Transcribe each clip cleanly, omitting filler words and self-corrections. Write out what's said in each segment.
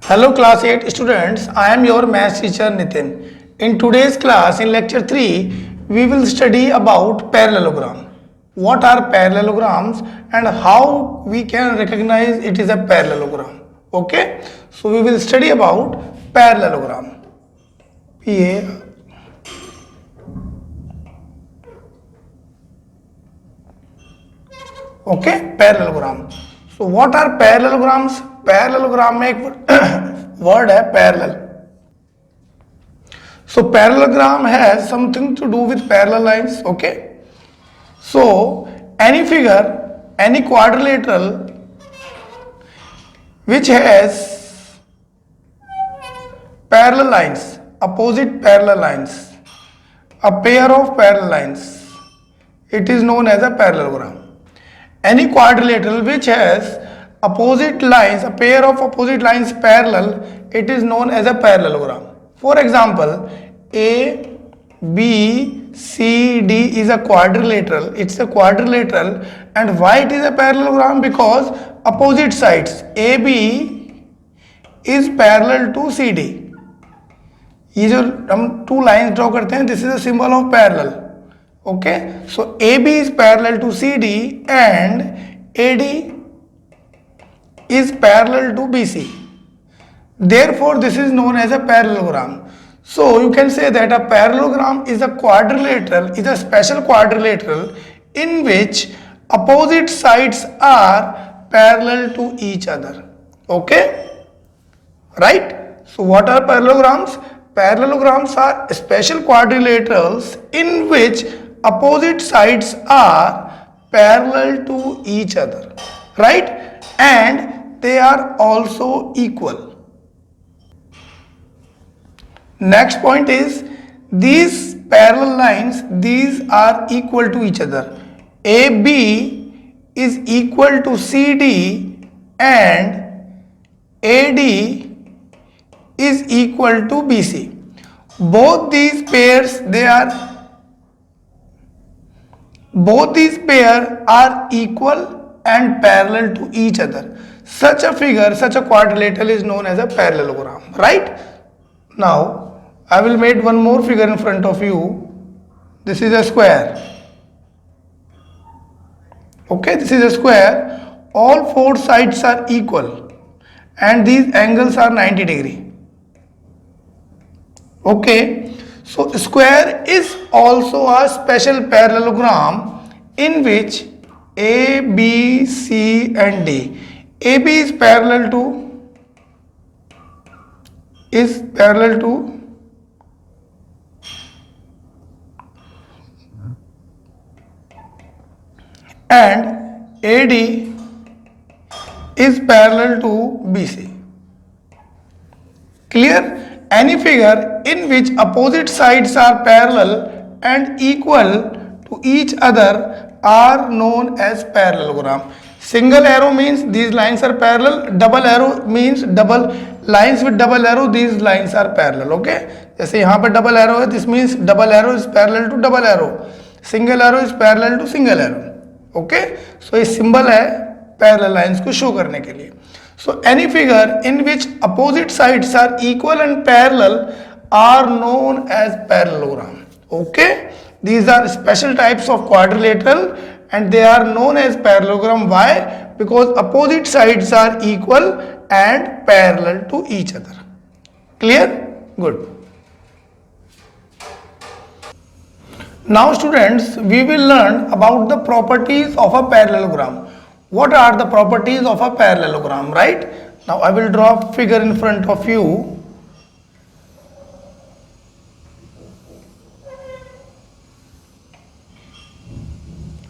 Hello class 8 students, I am your maths teacher Nitin. In today's class in lecture 3, we will study about parallelogram. What are parallelograms and how we can recognize it is a parallelogram. Okay, so we will study about parallelogram. Okay, parallelogram. So what are parallelograms? Parallelogram में एक word है parallel. So parallelogram has something to do with parallel lines. Okay. So any figure, any quadrilateral which has parallel lines, opposite parallel lines, a pair of parallel lines, it is known as a parallelogram. Any quadrilateral which has opposite lines, a pair of opposite lines parallel, it is known as a parallelogram. For example, A, B, C, D is a quadrilateral. It's a quadrilateral. And why it is a parallelogram? Because opposite sides AB is parallel to CD. ये जो हम two lines draw करते हैं, this is a symbol of parallel. Okay, so AB is parallel to CD and AD is parallel to BC. Therefore, this is known as a parallelogram. So you can say that a parallelogram is a quadrilateral, is a special quadrilateral in which opposite sides are parallel to each other. Okay, right? So what are parallelograms? Parallelograms are special quadrilaterals in which opposite sides are parallel to each other, right? And they are also equal. Next point is these parallel lines, these are equal to each other. AB is equal to CD and AD is equal to BC. Both these pairs are equal and parallel to each other. Such a figure, such a quadrilateral is known as a parallelogram, right? Now I will make one more figure in front of you. This is a square. Okay, this is a square. All four sides are equal and these angles are 90 degree. Okay, so square is also a special parallelogram in which A, B, C and D. AB is parallel to and AD is parallel to BC. Clear? Any figure in which opposite sides are parallel and equal to each other are known as parallelogram. Single arrow means these lines are parallel. Double arrow means double lines with double arrow. These lines are parallel. Okay. जैसे यहाँ पर double arrow है, this means double arrow is parallel to double arrow. Single arrow is parallel to single arrow. Okay. So ये symbol है parallel lines को show करने के लिए. So any figure in which opposite sides are equal and parallel are known as parallelogram. Okay. These are special types of quadrilateral and they are known as parallelogram. Why? Because opposite sides are equal and parallel to each other. Clear? Good. Now students, we will learn about the properties of a parallelogram. What are the properties of a parallelogram, right? Now I will draw a figure in front of you.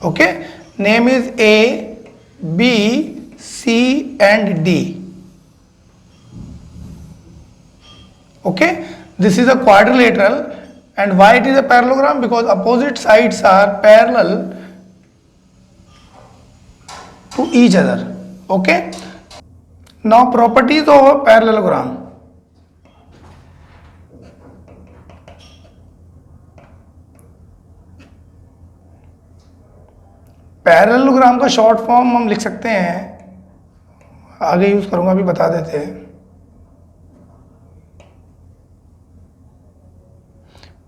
Okay, name is A, B, C and D. Okay, this is a quadrilateral and why it is a parallelogram? Because opposite sides are parallel to each other. Okay, now properties of a parallelogram. Parallelogram का short form हम लिख सकते हैं, आगे use करूंगा, अभी बता देते हैं.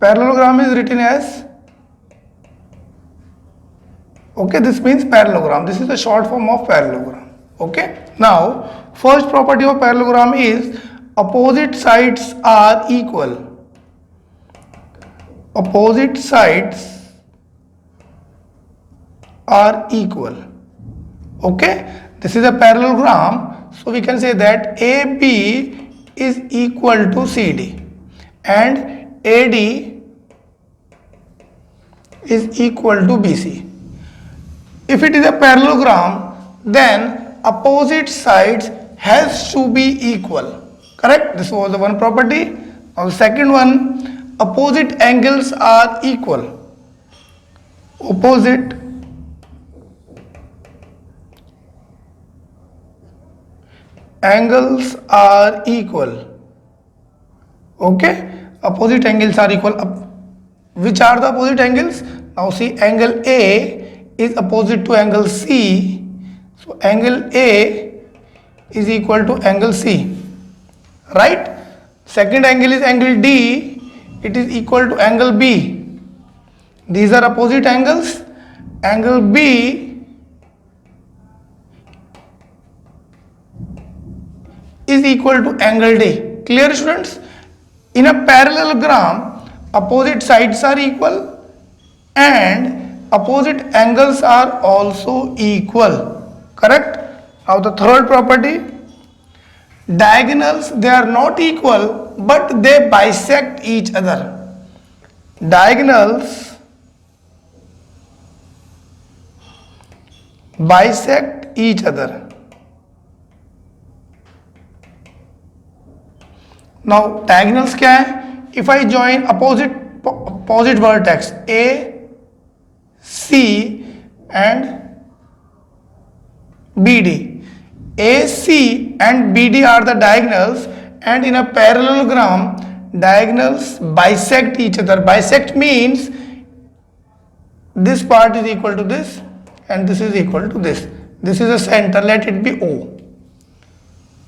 parallelogram is written as, okay, this means parallelogram. This is the short form of parallelogram. Okay, now first property of parallelogram is opposite sides are equal. Opposite sides are equal. Okay, this is a parallelogram, so we can say that AB is equal to CD and AD is equal to BC. If it is a parallelogram, then opposite sides has to be equal. Correct? This was the one property. Now the second one, opposite angles are equal. Opposite angles are equal. Okay, opposite angles are equal. Which are the opposite angles? Now see, angle A is opposite to angle C, so angle A is equal to angle C, right? Second angle is angle D, it is equal to angle B. These are opposite angles. Angle B is equal to angle D. Clear, students? In a parallelogram, opposite sides are equal and opposite angles are also equal. Correct? Now the third property, diagonals, they are not equal but they bisect each other. Diagonals bisect each other. Now diagonals क्या है? If I join opposite vertex A, C and BD. AC and BD are the diagonals, and in a parallelogram, diagonals bisect each other. Bisect means this part is equal to this and this is equal to this. This is a center, let it be O.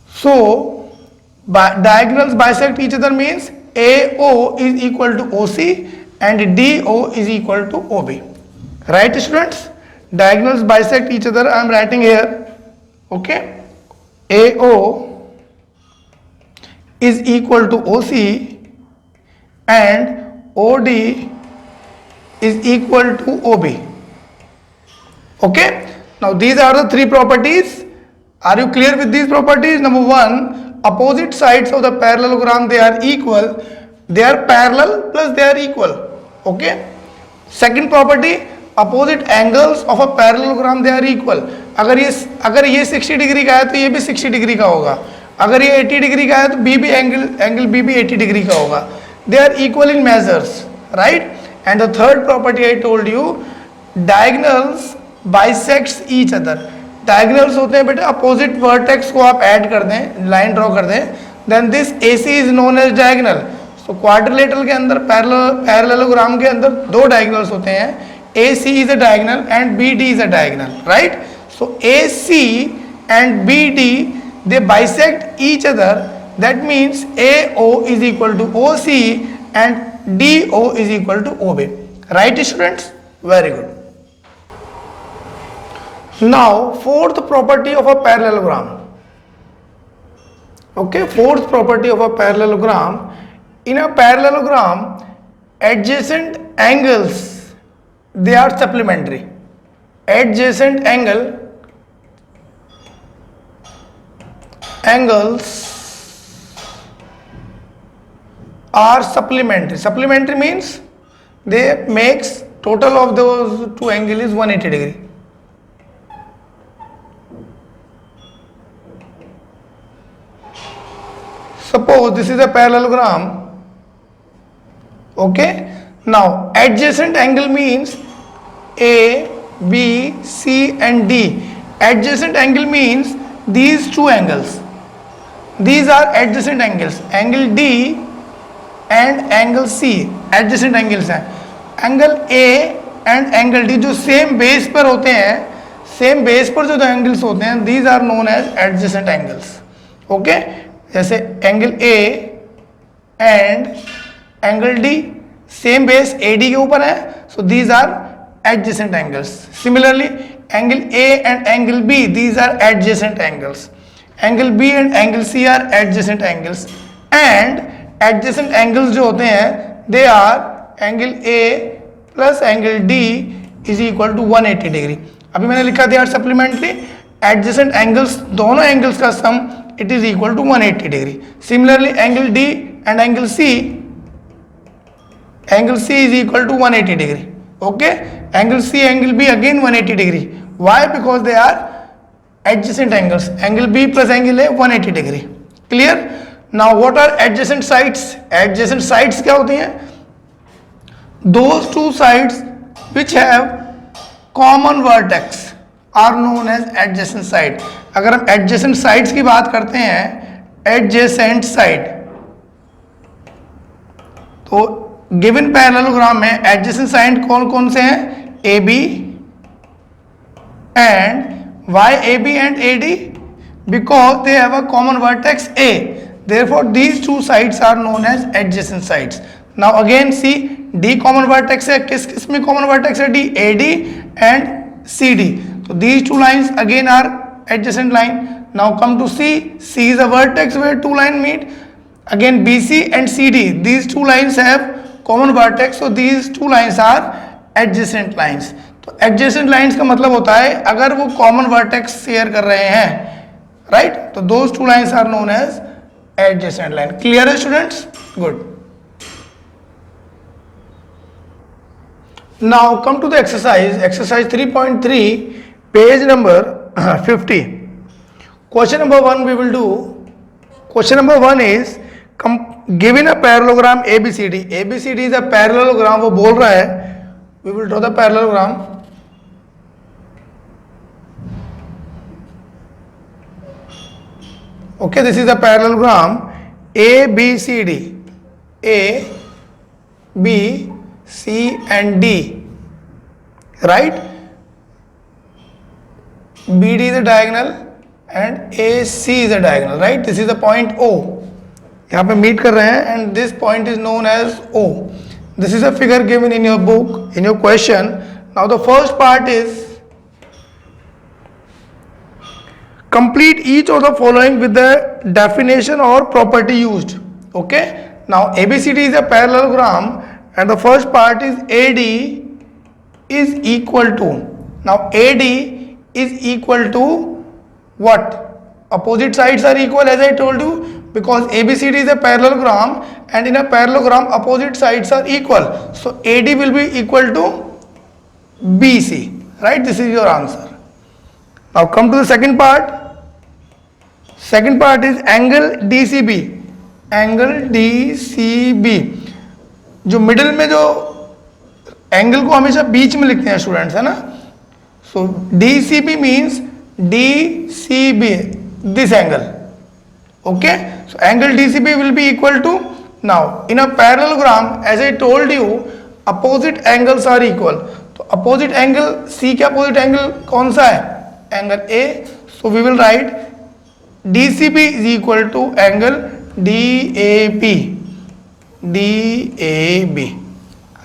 So diagonals bisect each other means AO is equal to OC and DO is equal to OB. Right, students? Diagonals bisect each other. I am writing here. Okay. AO is equal to OC and OD is equal to OB. Okay. Now these are the three properties. Are you clear with these properties? Number one, opposite sides of the parallelogram, they are equal. They are parallel plus they are equal. Okay. Second property, opposite angles of a parallelogram, they are equal. अगर ये 60 degree का है तो ये भी 60 degree का होगा. अगर ये 80 डिग्री का है तो बी भी एंगल बी भी 80 डिग्री का होगा. They are equal in measures, right? And the third property I told you, diagonals bisects each other. Diagonals होते हैं बेटा, opposite vertex को आप ऐड कर दें, लाइन ड्रॉ कर दें, then this AC is known as diagonal. So quadrilateral के अंदर, parallelogram के अंदर दो diagonals होते हैं. AC is a diagonal and BD is a diagonal, right? So AC and BD, they bisect each other. That means AO is equal to OC and DO is equal to OB. Right, students? Very good. Now, fourth property of a parallelogram. Okay, fourth property of a parallelogram. In a parallelogram, adjacent angles, they are supplementary. Adjacent angles are supplementary. Supplementary means they makes total of those two angles is 180 degree. Suppose this is a parallelogram. Okay. Now adjacent angle means A, B, C and D. Adjacent angle means these two angles. These are adjacent angles. Angle D and angle C adjacent angles हैं. Angle A and angle D जो same base पर होते हैं, same base पर जो angles होते हैं, these are known as adjacent angles. Okay? जैसे angle A and angle D same base AD के ऊपर है, so these are adjacent angles. Similarly, angle A and angle B, these are adjacent angles. Angle B and angle C are adjacent angles. And adjacent angles जो होते हैं, they are angle A plus angle D is equal to 180 degree. अभी मैंने लिखा था यार सप्लीमेंटली, adjacent angles दोनों angles का sum it is equal to 180 degree. Similarly, angle D and angle C is equal to 180 degree. Okay, angle C, angle B again 180 degree. Why? Because they are adjacent angles. Angle B plus angle A 180 degree. Clear? Now what are adjacent sides? Adjacent sides क्या होती हैं? Those two sides which have common vertex are known as adjacent side. अगर हम adjacent sides की बात करते हैं, adjacent side, तो गिवन पैरेललोग्राम में एडजेसेंट साइड कौन कौन से हैं? AB and why AB and AD? Because they have a common vertex A. Therefore, these two sides are known as adjacent sides. Now again see, D common vertex है, किस किस में common vertex है? D, AD and CD. So these two lines again are adjacent line. Now come to C. C is a vertex where two lines meet. Again BC and CD, these two lines have common vertex, so these two lines are adjacent lines. तो adjacent lines का मतलब होता है अगर वो common vertex share कर रहे हैं, right? तो those two lines are known as adjacent line. Clear है students? Good. Now come to the exercise 3.3, page number 50. Question number 1 we will do. Question number 1 is given a parallelogram ABCD. ABCD is a parallelogram. वो बोल रहा है, we will draw the parallelogram. Okay, this is a parallelogram ABCD. A, B, C and D. Right? BD is a diagonal and AC is a diagonal. Right? This is the point O. यहाँ पे meet कर रहे हैं and this point is known as O. This is a figure given in your book, in your question. Now the first part is complete each of the following with the definition or property used. Okay, now ABCD is a parallelogram and the first part is AD is equal to, now AD is equal to what? Opposite sides are equal, as I told you, because ABCD is a parallelogram and in a parallelogram opposite sides are equal, so AD will be equal to BC, right? This is your answer. Now come to the second part. Second part is angle DCB. Angle DCB, जो middle में जो angle को हमेशा बीच में लिखते हैं students, है ना. So DCB means DCB, this angle. Okay, so angle DCB will be equal to, now in a parallelogram as I told you opposite angles are equal. तो अपोजिट एंगल C के opposite angle कौन सा है? Angle A. So we will write DCB is equal to angle DAB. DAB.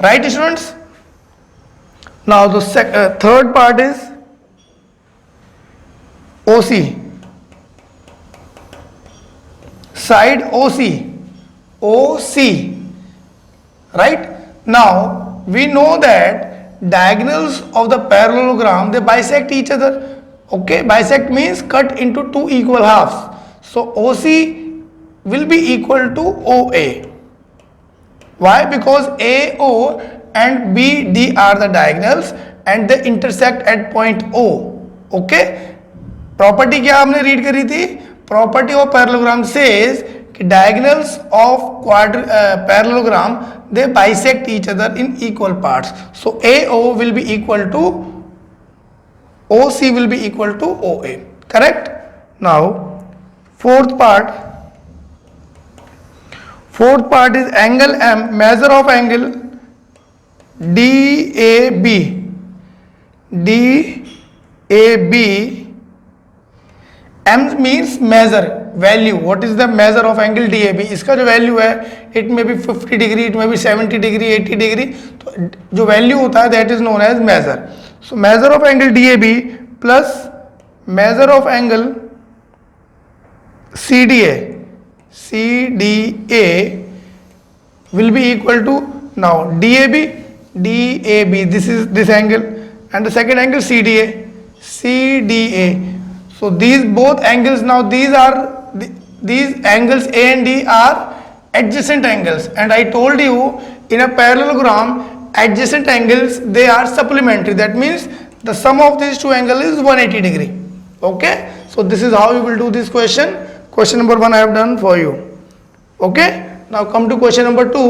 Right, students? Now the third part is OC. Side OC. OC. Right? Now we know that diagonals of the parallelogram, they bisect each other. Okay, bisect means cut into two equal halves. So OC will be equal to OA. Why? Because AO and BD are the diagonals and they intersect at point O. Okay, property क्या हमने read करी थी? Property of parallelogram says कि diagonals of parallelogram, they bisect each other in equal parts. So AO will be equal to OC will be equal to OA. Correct? Now fourth part is angle M, measure of angle DAB. DAB, M means measure, value, what is the measure of angle DAB, इसका जो value है it may be 50 degree, it may be 70 degree, 80 degree, तो जो value होता है that is known as measure. So measure of angle DAB plus measure of angle CDA will be equal to, now DAB, this angle, and the second angle CDA. So these both angles, now these angles A and D are adjacent angles, and I told you in a parallelogram adjacent angles, they are supplementary, that means the sum of these two angles is 180 degree. Okay, so this is how you will do this question. Question number 1 I have done for you. Okay, now come to question number 2.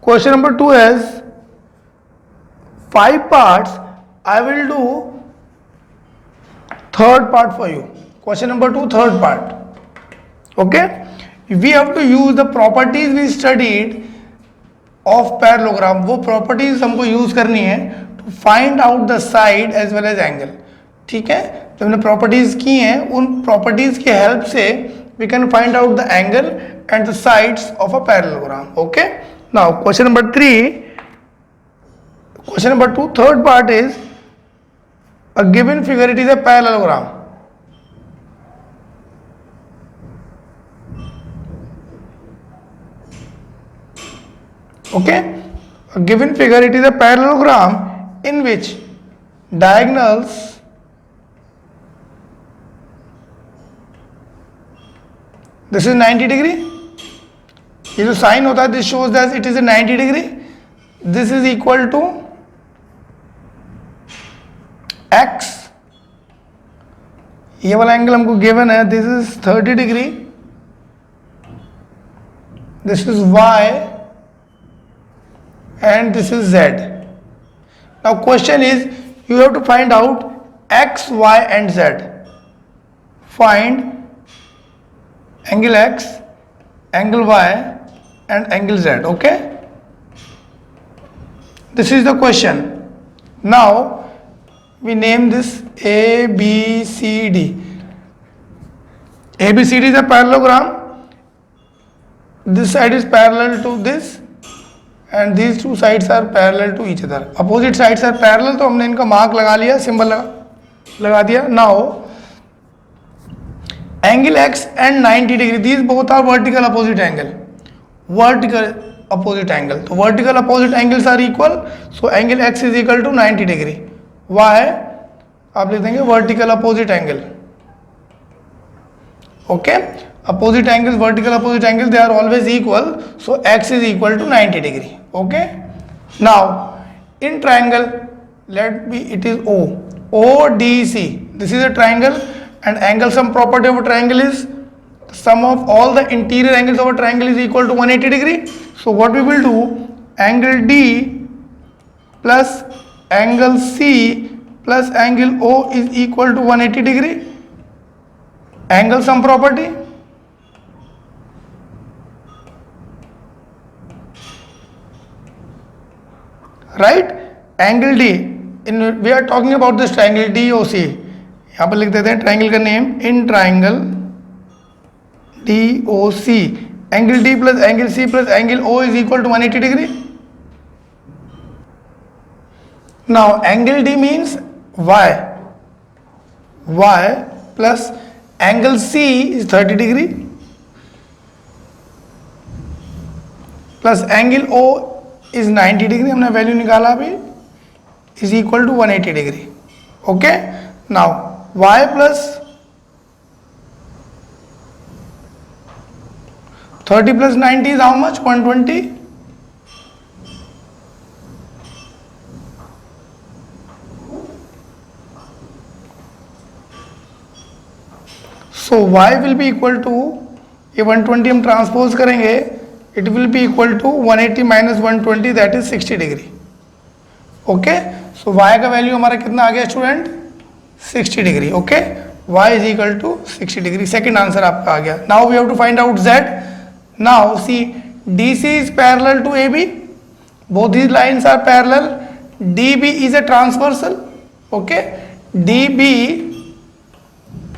Question number 2 has 5 parts. I will do third part for you. Question number 2, third part. Okay, we have to use the properties we studied of parallelogram. वो properties हमको use करनी है to find out the side as well as angle. ठीक है, जो हमने properties की हैं उन प्रॉपर्टीज की हेल्प से we can find out the angle and the sides of a parallelogram. Okay, now question number 2, third part is a given figure, it is a parallelogram. Okay, a given figure, it is a parallelogram in which diagonals this is 90 degree. ये जो sign होता है this shows that it is 90 degree. This is equal to x. ये वाला angle हमको given है, this is 30 degree, this is y and this is z. Now question is you have to find out x, y and z. Find angle x, angle y and angle z. Okay, this is the question. Now we name this ABCD. ABCD is a parallelogram. This side is parallel to this and these two sides are parallel to each other. Opposite sides are parallel, तो हमने इनका mark लगा लिया, symbol लगा दिया. Now angle x and 90 degree, these both are vertical opposite angle. तो vertical opposite angles are equal, so angle x is equal to 90 degree. y आप लिख देंगे vertical opposite angle. Okay, opposite angles, vertical opposite angles, they are always equal, so x is equal to 90 degree. Okay, now in triangle, let be it is ODC. This is a triangle, and angle sum property of a triangle is sum of all the interior angles of a triangle is equal to 180 degree. So what we will do, angle D plus angle C plus angle O is equal to 180 degree. Angle sum property. Right, angle D, in we are talking about this triangle DOC. यहाँ पर लिख देते हैं triangle का name, in triangle DOC, angle D plus angle C plus angle O is equal to 180 degree. Now angle D means y plus angle C is 30 degree plus angle O is 90 degree, हमने value निकाला अभी, is equal to 180 degree. Okay, now y plus 30 plus 90 is how much, 120. So y will be equal to, ये 120 हम transpose करेंगे, it will be equal to 180 minus 120, that is 60 degree. Okay, so y का value हमारा कितना आ गया student, 60 degree. Okay, y is equal to 60 degree. Second answer आपका आ गया. Now we have to find out z. Now see DC is parallel to AB, both these lines are parallel. DB is a transversal. Okay, DB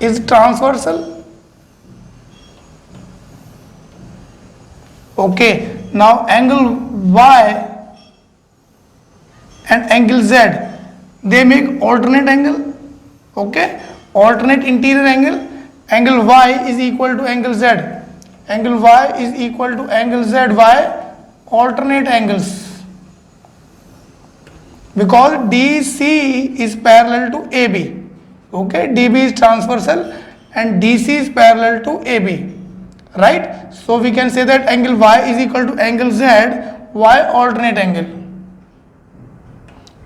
is transversal. Okay, now angle Y and angle Z, they make alternate angle. Okay, alternate interior angle. Angle Y is equal to angle Z. Angle Y is equal to angle Z. Why? Alternate angles. Because DC is parallel to AB. Okay, DB is transversal and DC is parallel to AB. Right? So we can say that angle Y is equal to angle Z. Y alternate angle.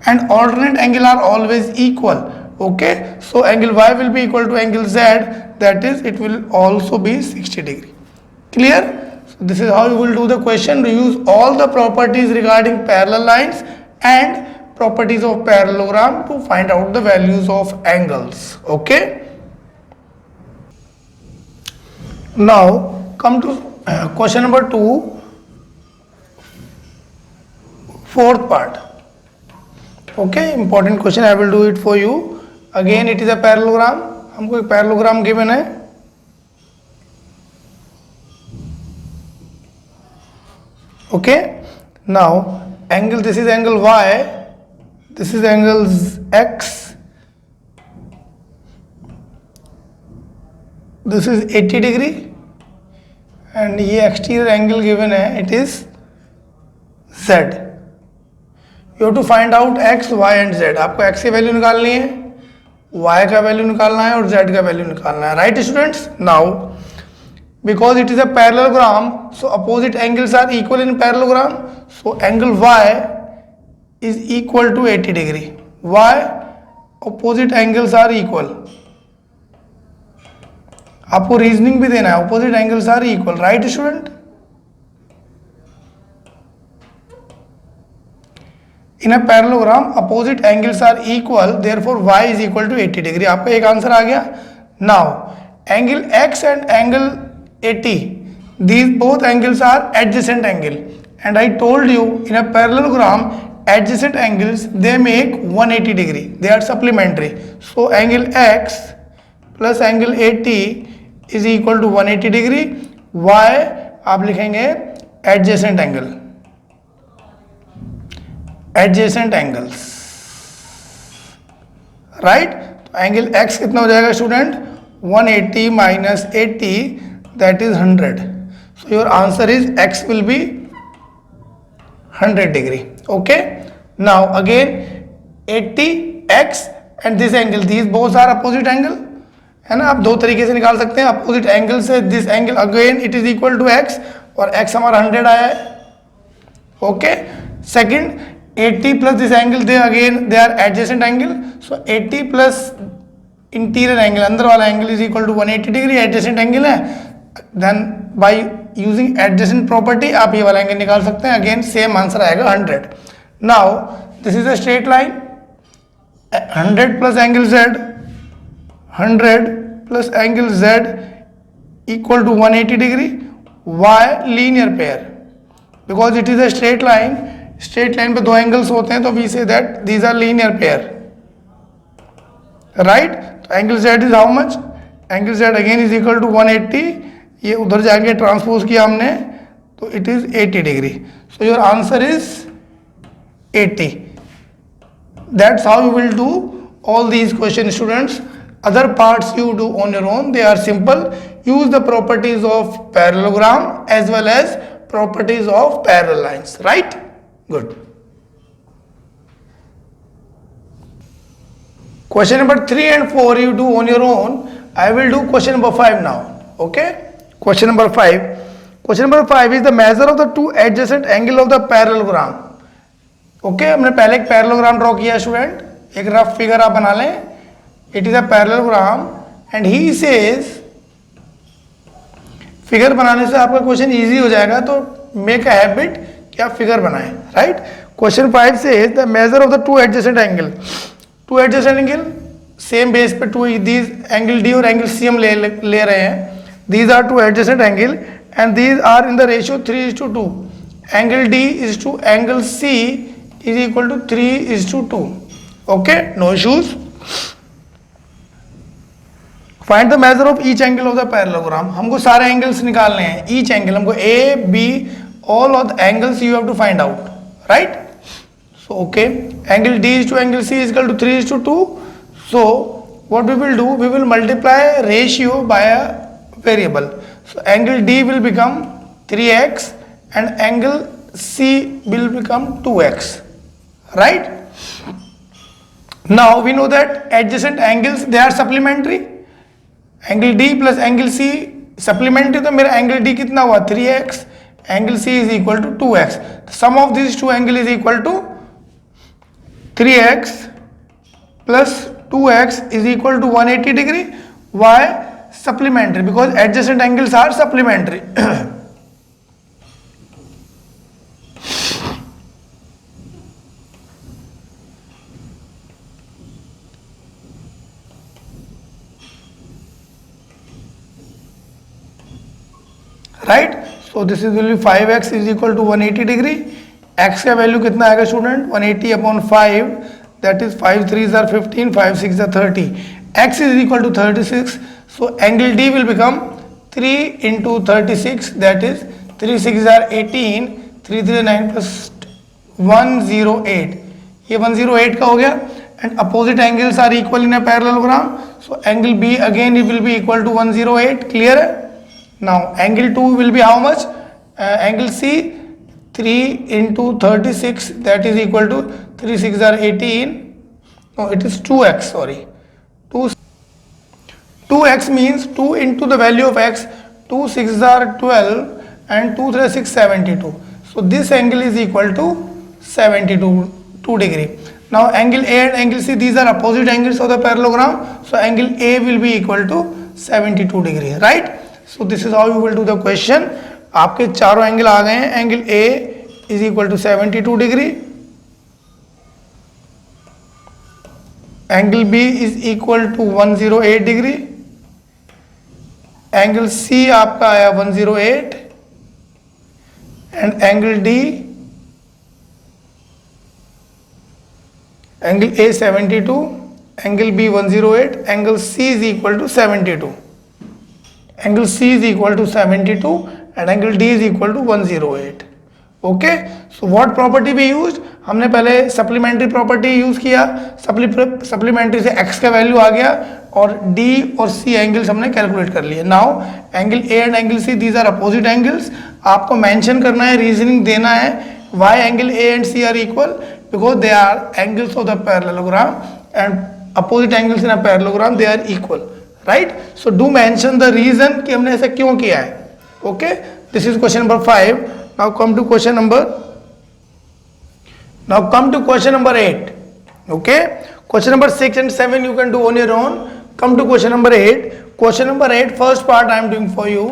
And alternate angle are always equal. Okay, so angle Y will be equal to angle Z, that is, it will also be 60 degree. Clear? So this is how you will do the question. Use all the properties regarding parallel lines and properties of parallelogram to find out the values of angles. Okay. Now come to question number 2, fourth part. Okay, important question, I will do it for you. Again it is a parallelogram. हमको एक parallelogram given है. Okay, now angle, this is angle Y, this is angle X, this is 80 degree and ये exterior angle given है, it is Z. You have to find out X, Y and Z. आपको X की value निकालनी है, Y का value निकालना है और Z का वैल्यू निकालना है. Right students? Now because it is a parallelogram, so opposite angles are equal in parallelogram. So angle Y is equal to 80 degree. Why? Opposite angles are equal. आपको reasoning भी देना है. Opposite angles are equal. Right student? In a parallelogram, opposite angles are equal, therefore y is equal to 80 degree. आपका एक answer आ गया. Now, angle x and angle 80, these both angles are adjacent angle. And I told you, in a parallelogram, adjacent angles, they make 180 degree. They are supplementary. So, angle x plus angle 80 is equal to 180 degree. Y आप लिखेंगे adjacent angle. Adjacent angles, right? तो angle x कितना हो जाएगा student? 180 minus 80, that is 100. So your answer is x will be 100 degree. Okay. Now again 80 x and this angle, these both are opposite angle. है ना? आप दो तरीके से निकाल सकते हैं. Opposite angle से this angle again it is equal to x और x हमारा 100 आया है. Okay. Second, 80 plus this angle, they again they are adjacent angle. So 80 plus interior angle, अंदर वाला angle is equal to 180 degree. Adjacent angle है. Then by using adjacent property आप ये वाला angle निकाल सकते हैं. Again same answer आएगा 100. Now this is a straight line. 100 plus angle z, 100 plus angle z equal to 180 degree. Y linear pair. Because it is a straight line. Straight line पे दो angles होते हैं तो we say that these are linear pair. Right? तो angle Z is how much? Angle Z again is equal to 180. ये उधर जाके transpose किया हमने तो it is 80 degree. So your answer is 80. That's how you will do all these question students. Other parts you do on your own, they are simple. Use the properties of parallelogram as well as properties of parallel lines. Right? Good. Question number 3 and 4 you do on your own. I will do question number 5 now. Okay? Question number 5. Question number 5 is the measure of the two adjacent angle of the parallelogram. Okay? हमने पहले एक parallelogram draw किया student. एक rough figure आप बना लें. It is a parallelogram and he says figure बनाने से आपका क्वेश्चन इजी हो जाएगा. तो मेक अ हैबिट कि आप फिगर बनाएं. राइट? क्वेश्चन 5 से the measure of the two adjacent angle. Two adjacent angle same base पे टू दीज एंगल डी और एंगल सी हम ले रहे हैं. These are two adjacent angle and these are in the ratio 3:2. Angle D is to angle C is equal to 3:2. Okay? No issues. Find the measure of each angle of the parallelogram. हमको सारे angles निकालने हैं, each angle हमको ए B all of the angles you have to find out, right. So okay, angle D is to angle C is equal to 3:2. So what we will do, we will multiply ratio by a variable. So angle D will become 3x and angle C will become 2x, right? Now we know that adjacent angles they are supplementary. Angle D plus angle C supplementary, तो मेरा angle D कितना हुआ 3x, angle C is equal to 2x. The sum of these two angle is equal to 3x plus 2x is equal to 180 degree. Why? Supplementary, because adjacent angles are supplementary. Right? So this is will be 5x is equal to 180 degree. X का value कितना आएगा student 180 upon 5, that is 5 3s are 15, 5 6 are 30. X is equal to 36. So angle D will become 3 into 36, that is 3 6 are 18, 3 3 9 plus 108. ये 108 का हो गया. And opposite angles are equal in a parallelogram. So angle B again it will be equal to 108. Clear है? Now angle 2 will be how much? Angle C 3 into 36, that is equal to 3 6 are 18. No, it is 2x, sorry. 2x means 2 into the value of x. 2 6 are 12 and 2 3 6 72. So this angle is equal to 72 degree. Now angle A and angle C, these are opposite angles of the parallelogram. So angle A will be equal to 72 degree, right? So this is how you will do the question. आपके चारों angle आ गए हैं. Angle A is equal to 72 degree. Angle B is equal to 108 degree. Angle C आपका आया 108 and angle D, angle A 72, angle B 108, angle C is equal to 72. Angle C is equal to 72 and angle D is equal to 108. Okay, so what property भी use, हमने पहले supplementary property use किया. Supplementary से x का value आ गया और D और C angles हमने कैलकुलेट कर लिए. Now angle A and angle C these are opposite angles. आपको मेंशन करना है, रीजनिंग देना है why angle A and C are equal, because they are angles of the parallelogram and opposite angles in a parallelogram they are equal, right. So do mention the reason कि हमने ऐसा क्यों किया है. Okay, this is question number 5. Now come to question number 8. Okay, question number 6 and 7 you can do on your own. Come to question number 8. Question number 8, first part I am doing for you.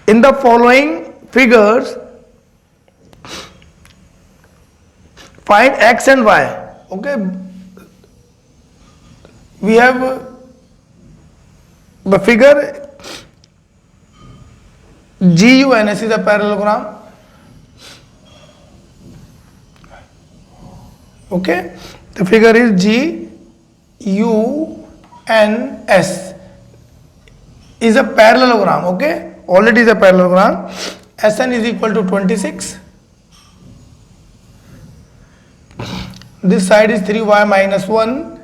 In the following figures, find x and y. Okay, we have the figure GUNS is a parallelogram. Okay, the figure is GUNS is a parallelogram. Okay, already is a parallelogram. SN is equal to 26. This side is 3y minus 1.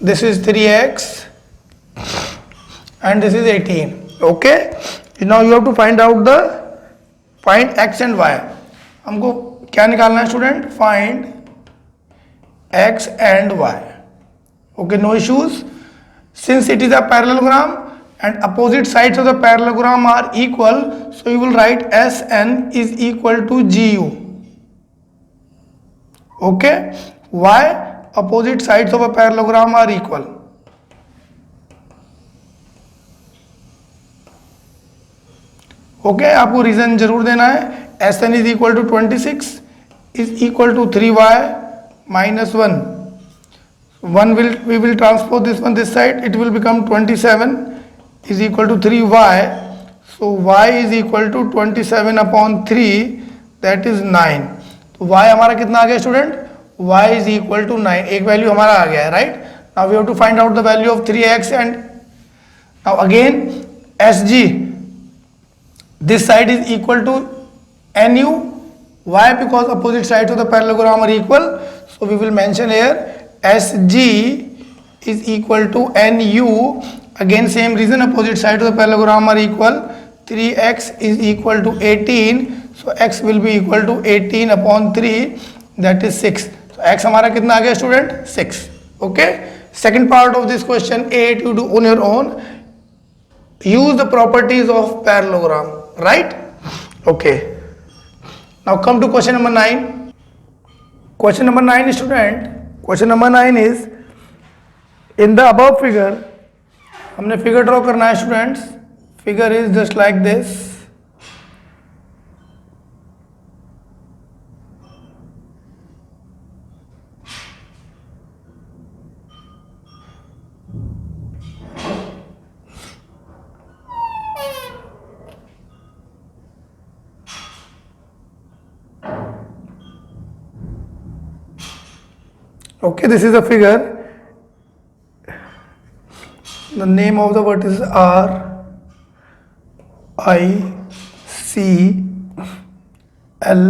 This is 3x and this is 18. Okay, now you have to find out the x and y. हमको क्या निकालना है student? Find x and y. Okay, no issues. Since it is a parallelogram and opposite sides of the parallelogram are equal, so you will write SN is equal to GU. Okay, why? Opposite sides of a parallelogram are equal. Okay, आपको reason जरूर देना है. SN is equal to 26 is equal to 3y minus 1. We will transpose this one this side. It will become 27 is equal to 3y. So y is equal to 27 upon 3, that is 9. तो y हमारा कितना आ गया student? y is equal to 9. एक value हमारा आ गया है, right. Now we have to find out the value of 3x, and now again SG, this side is equal to NU. Why? Because opposite sides of the parallelogram are equal. So we will mention here SG is equal to NU. Again same reason, opposite sides of the parallelogram are equal. 3x is equal to 18. So x will be equal to 18 upon 3, that is 6. So x हमारा कितना आ गया student? 6. Okay. Second part of this question 8 you do on your own. Use the properties of parallelogram. Right? Okay. Now come to question number 9. Question number 9 student. Question number 9 is, in the above figure, हमने figure draw करना है students. Figure is just like this. Okay, this is a figure. The name of the vertices are I, C, L.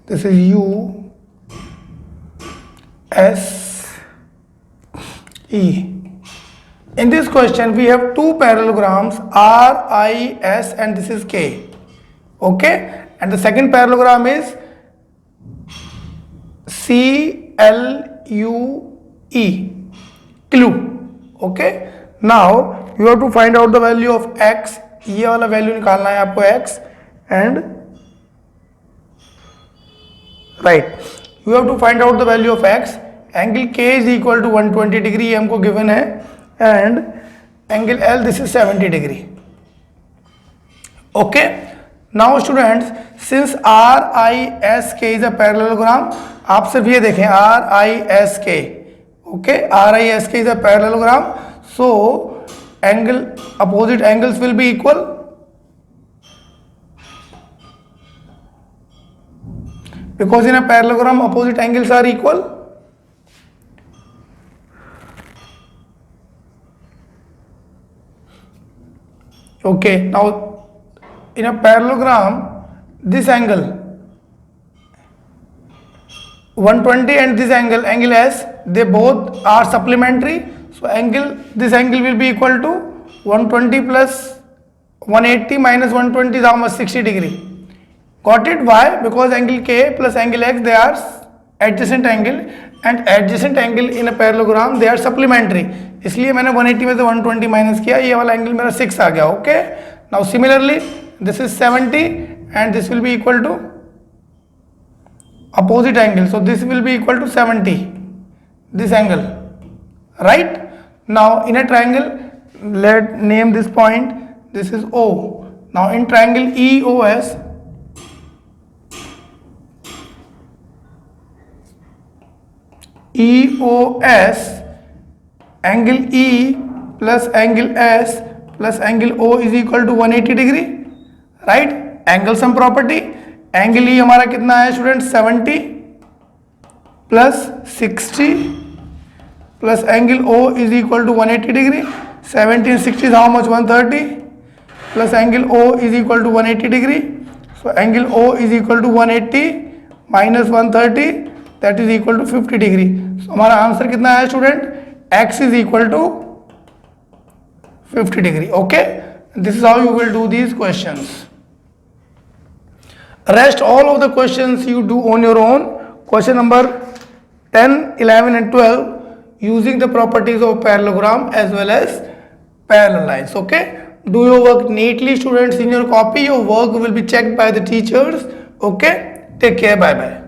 This is U, S, E. In this question, we have two parallelograms R, I, S, and this is K. Okay, and the second parallelogram is C, L, U, E. Clue. Okay. Now you have to find out the value of x. ये वाला value निकालना है आपको x, and right, you have to find out the value of x. Angle K is equal to 120 degree, ये हमको given है, and angle L, this is 70 degree. Okay. Now students, since R, I, S, K is a parallelogram, आप सिर्फ ये देखें R, I, S, K. Okay, R, I, S, K is a parallelogram. So opposite angles will be equal. Because in a parallelogram opposite angles are equal. Okay, now in a parallelogram, this angle 120 and this angle S, they both are supplementary. So this angle will be equal to 120 plus 180 minus 120 is how much? 60 degree. Got it? Why? Because angle K plus angle X, they are adjacent angle, and adjacent angle in a parallelogram they are supplementary. इसलिए मैंने 180 में से 120 minus किया, ये वाला angle मेरा 6 आ गया. Okay. Now similarly, this is 70 and this will be equal to opposite angle. So this will be equal to 70. This angle. Right? Now in a triangle, let name this point. This is O. Now in triangle EOS, angle E plus angle S plus angle O is equal to 180 degree. Right? Angle sum property. Angle E हमारा कितना है student? 70 plus 60 plus angle O is equal to 180 degree. 70 and 60 is how much? 130 plus angle O is equal to 180 degree. So angle O is equal to 180 minus 130, that is equal to 50 degree. So हमारा answer कितना है student? X is equal to 50 degree. Okay, this is how you will do these questions. Rest all of the questions you do on your own. Question number 10, 11 and 12 using the properties of parallelogram as well as parallel lines. Okay, do your work neatly students in your copy. Your work will be checked by the teachers. Okay, take care, bye bye.